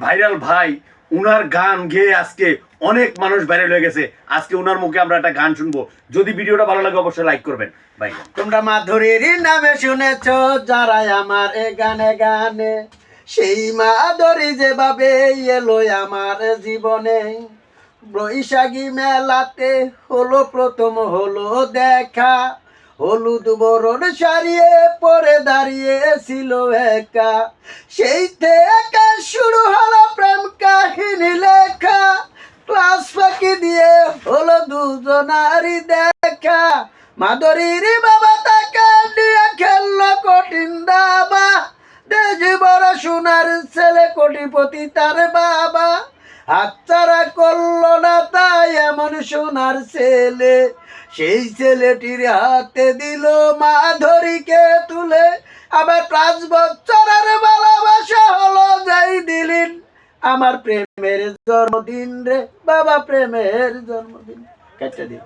Viral ভাই, উনার গান গেয়ে আজকে অনেক মানুষ ভাইরাল হয়ে গেছে। আজকে উনার মুখে আমরা একটা গান শুনবো। যদি ভিডিওটা ভালো লাগে অবশ্যই লাইক করবেন ভাই। তোমরা মাধুরীর নামে শুনেছ যারা আমার এ গানে গানে, সেই মাধুরী যেভাবে এলো আমার জীবনে। বৈশাখী মেলাতে হলো প্রথম হলো দেখা, হলুদ বরণ সারিয়ে পরে দাঁড়িয়েছিল একা। সেই থেকে শুরু হলো প্রেম কাহিনী লেখা, ক্লাস ফাঁকি দিয়ে হলো দুজনারই দেখা। মাধুরীর বাবা তাকে নিয়ে খেললো কঠিন দাবা, দেজি বড় সোনার ছেলে কোটিপতি তার বাবা। হাতছাড়া করলো না তাই এমন সোনার ছেলে, সেই ছেলেটির হাতে দিল মাধুরীকে তুলে। আবার 5 বছরের ভালোবাসা হলো যাই দিলিন, আমার প্রেমের জন্মদিন রে বাবা, প্রেমের জন্মদিন। কেটে দিন।